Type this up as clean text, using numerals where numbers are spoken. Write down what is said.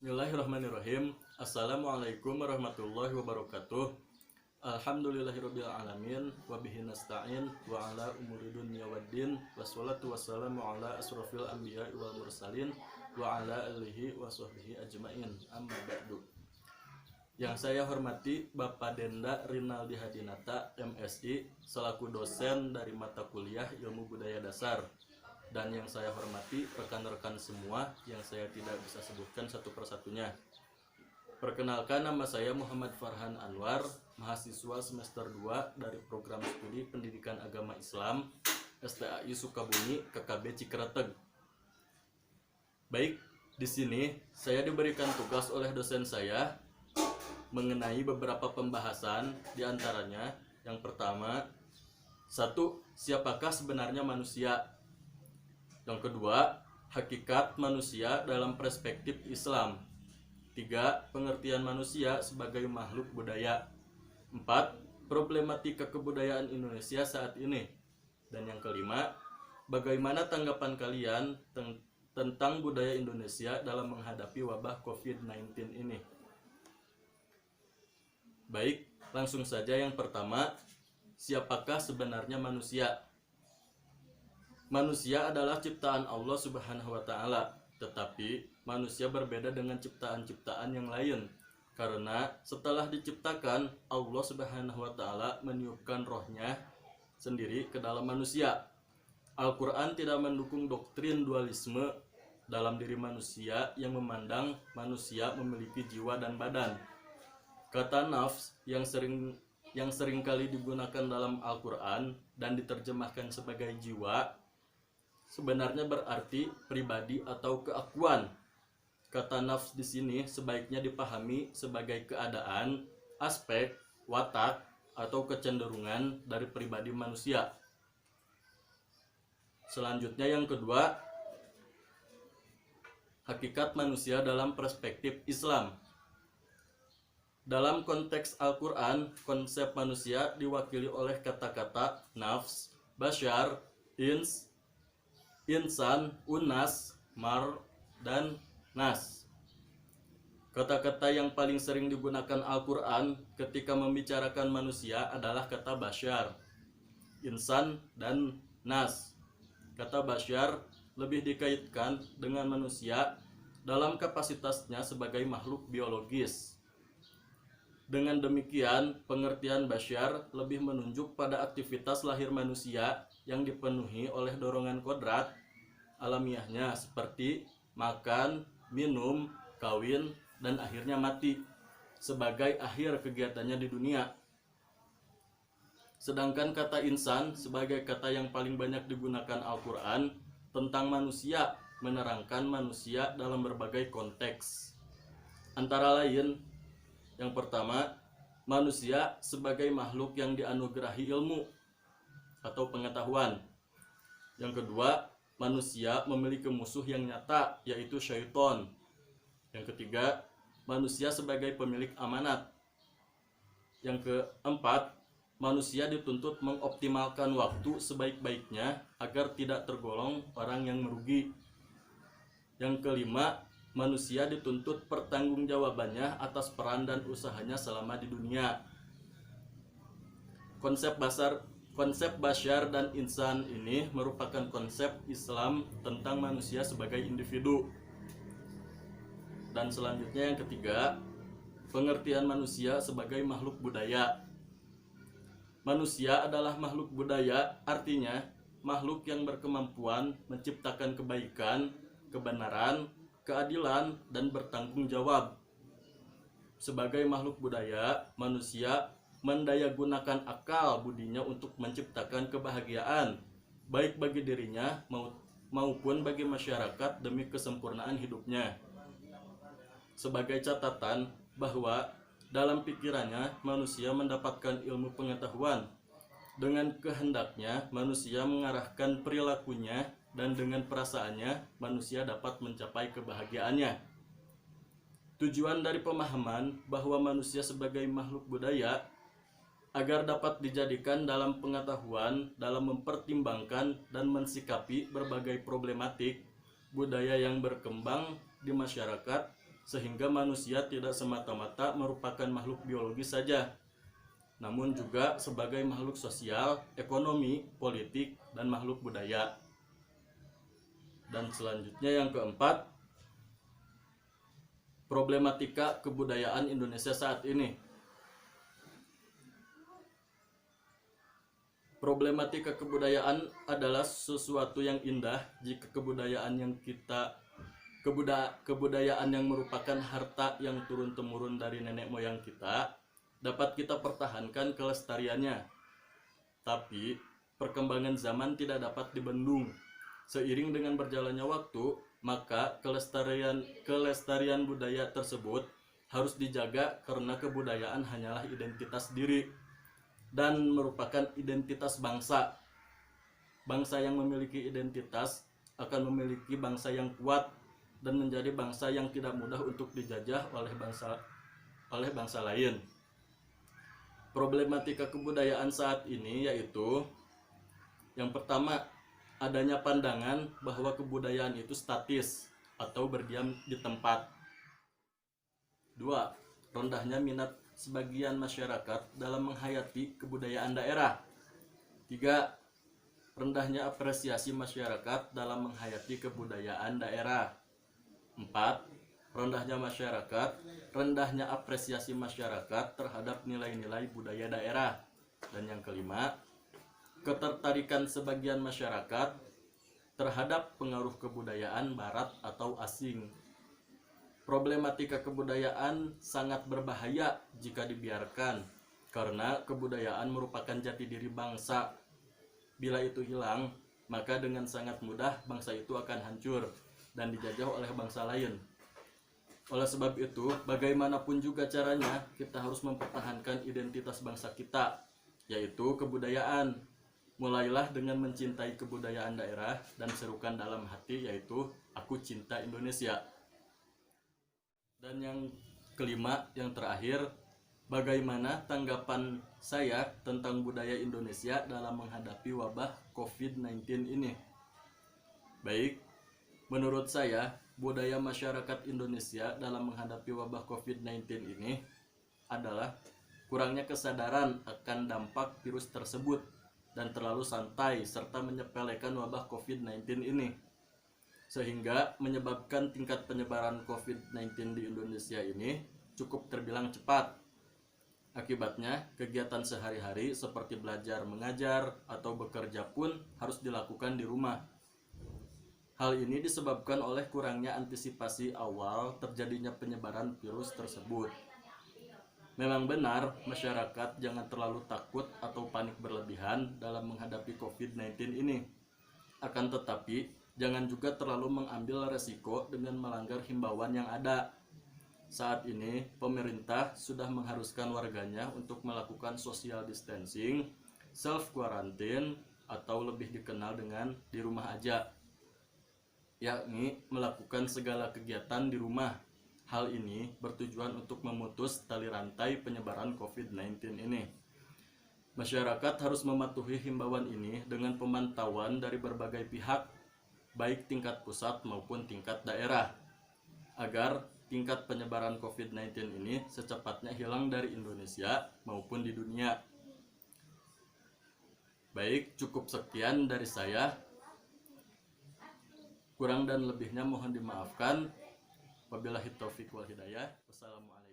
Bismillahirrahmanirrahim. Assalamualaikum warahmatullahi wabarakatuh. Alhamdulillahirabbil alamin wa bihi nasta'in wa ala umuri dunya waddin wassalatu wassalamu ala asrofil anbiya'i wal mursalin wa ala alihi wa sahbihi ajmain. Amma ba'du. Yang saya hormati Bapak Denda Rinaldi Hadinata, MSI, selaku dosen dari mata kuliah Ilmu Budaya Dasar. Dan yang saya hormati rekan-rekan semua yang saya tidak bisa sebutkan satu persatunya. Perkenalkan, nama saya Muhammad Farhan Anwar, mahasiswa semester 2 dari program studi Pendidikan Agama Islam STAI Sukabumi KKB Cikreteg. Baik, di sini saya diberikan tugas oleh dosen saya mengenai beberapa pembahasan, di antaranya yang pertama, 1. Siapakah sebenarnya manusia? Yang kedua, hakikat manusia dalam perspektif Islam. 3. Pengertian manusia sebagai makhluk budaya. 4. Problematika kebudayaan Indonesia saat ini. Dan yang kelima, bagaimana tanggapan kalian tentang budaya Indonesia dalam menghadapi wabah COVID-19 ini. Baik, langsung saja yang pertama, siapakah sebenarnya manusia? Manusia adalah ciptaan Allah Subhanahu wa Ta'ala, tetapi manusia berbeda dengan ciptaan-ciptaan yang lain, karena setelah diciptakan, Allah Subhanahu wa Ta'ala meniupkan rohnya sendiri ke dalam manusia. Al-Quran tidak mendukung doktrin dualisme dalam diri manusia yang memandang manusia memiliki jiwa dan badan. Kata nafs yang sering kali digunakan dalam Al-Quran dan diterjemahkan sebagai jiwa sebenarnya berarti pribadi atau keakuan. Kata nafs di sini sebaiknya dipahami sebagai keadaan, aspek, watak, atau kecenderungan dari pribadi manusia. Selanjutnya yang kedua, hakikat manusia dalam perspektif Islam. Dalam konteks Al-Quran, konsep manusia diwakili oleh kata-kata nafs, bashar, insan, unas, mar, dan nas. Kata-kata yang paling sering digunakan Al-Quran ketika membicarakan manusia adalah kata bashar, insan, dan nas. Kata bashar lebih dikaitkan dengan manusia dalam kapasitasnya sebagai makhluk biologis. Dengan demikian, pengertian bashar lebih menunjuk pada aktivitas lahir manusia yang dipenuhi oleh dorongan kodrat alamiahnya seperti makan, minum, kawin, dan akhirnya mati sebagai akhir kegiatannya di dunia. Sedangkan kata insan sebagai kata yang paling banyak digunakan Al-Quran tentang manusia menerangkan manusia dalam berbagai konteks. Antara lain, yang pertama, manusia sebagai makhluk yang dianugerahi ilmu atau pengetahuan. Yang kedua, manusia memiliki musuh yang nyata, yaitu syaitan. Yang ketiga, manusia sebagai pemilik amanat. Yang keempat, manusia dituntut mengoptimalkan waktu sebaik-baiknya agar tidak tergolong orang yang merugi. Yang kelima, manusia dituntut pertanggungjawabannya atas peran dan usahanya selama di dunia. Konsep bashar dan insan ini merupakan konsep Islam tentang manusia sebagai individu. Dan selanjutnya yang ketiga, pengertian manusia sebagai makhluk budaya. Manusia adalah makhluk budaya, artinya makhluk yang berkemampuan menciptakan kebaikan, kebenaran, keadilan, dan bertanggung jawab. Sebagai makhluk budaya, manusia mendayagunakan akal budinya untuk menciptakan kebahagiaan, baik bagi dirinya maupun bagi masyarakat demi kesempurnaan hidupnya. Sebagai catatan bahwa dalam pikirannya manusia mendapatkan ilmu pengetahuan. Dengan kehendaknya manusia mengarahkan perilakunya, dan dengan perasaannya manusia dapat mencapai kebahagiaannya. Tujuan dari pemahaman bahwa manusia sebagai makhluk budaya agar dapat dijadikan dalam pengetahuan dalam mempertimbangkan dan mensikapi berbagai problematik budaya yang berkembang di masyarakat sehingga manusia tidak semata-mata merupakan makhluk biologis saja, namun juga sebagai makhluk sosial, ekonomi, politik, dan makhluk budaya. Dan selanjutnya yang keempat, problematika kebudayaan Indonesia saat ini. Problematika kebudayaan adalah sesuatu yang indah jika kebudayaan yang merupakan harta yang turun-temurun dari nenek moyang kita dapat kita pertahankan kelestariannya. Tapi perkembangan zaman tidak dapat dibendung. Seiring dengan berjalannya waktu, maka kelestarian budaya tersebut harus dijaga karena kebudayaan hanyalah identitas diri dan merupakan identitas bangsa. Bangsa yang memiliki identitas akan memiliki bangsa yang kuat dan menjadi bangsa yang tidak mudah untuk dijajah oleh bangsa lain. Problematika kebudayaan saat ini yaitu yang pertama, adanya pandangan bahwa kebudayaan itu statis atau berdiam di tempat. 2. Rendahnya minat sebagian masyarakat dalam menghayati kebudayaan daerah. 3. Rendahnya apresiasi masyarakat dalam menghayati kebudayaan daerah. 4. Rendahnya apresiasi masyarakat terhadap nilai-nilai budaya daerah. Dan yang kelima, ketertarikan sebagian masyarakat terhadap pengaruh kebudayaan barat atau asing. Problematika kebudayaan sangat berbahaya jika dibiarkan, karena kebudayaan merupakan jati diri bangsa. Bila itu hilang, maka dengan sangat mudah bangsa itu akan hancur dan dijajah oleh bangsa lain. Oleh sebab itu, bagaimanapun juga caranya, kita harus mempertahankan identitas bangsa kita, yaitu kebudayaan. Mulailah dengan mencintai kebudayaan daerah dan serukan dalam hati, yaitu aku cinta Indonesia. Dan yang kelima, yang terakhir, bagaimana tanggapan saya tentang budaya Indonesia dalam menghadapi wabah COVID-19 ini? Baik, menurut saya, budaya masyarakat Indonesia dalam menghadapi wabah COVID-19 ini adalah kurangnya kesadaran akan dampak virus tersebut dan terlalu santai serta menyepelekan wabah COVID-19 ini, sehingga menyebabkan tingkat penyebaran COVID-19 di Indonesia ini cukup terbilang cepat. Akibatnya, kegiatan sehari-hari seperti belajar, mengajar, atau bekerja pun harus dilakukan di rumah. Hal ini disebabkan oleh kurangnya antisipasi awal terjadinya penyebaran virus tersebut. Memang benar, masyarakat jangan terlalu takut atau panik berlebihan dalam menghadapi COVID-19 ini. Akan tetapi, jangan juga terlalu mengambil resiko dengan melanggar himbauan yang ada. Saat ini, pemerintah sudah mengharuskan warganya untuk melakukan social distancing, self-quarantine, atau lebih dikenal dengan di rumah aja, yakni melakukan segala kegiatan di rumah. Hal ini bertujuan untuk memutus tali rantai penyebaran COVID-19 ini. Masyarakat harus mematuhi himbauan ini dengan pemantauan dari berbagai pihak, baik tingkat pusat maupun tingkat daerah, agar tingkat penyebaran COVID-19 ini secepatnya hilang dari Indonesia maupun di dunia. Baik, cukup sekian dari saya. Kurang dan lebihnya mohon dimaafkan. Wabillahi taufiq wal hidayah. Wassalamualaikum.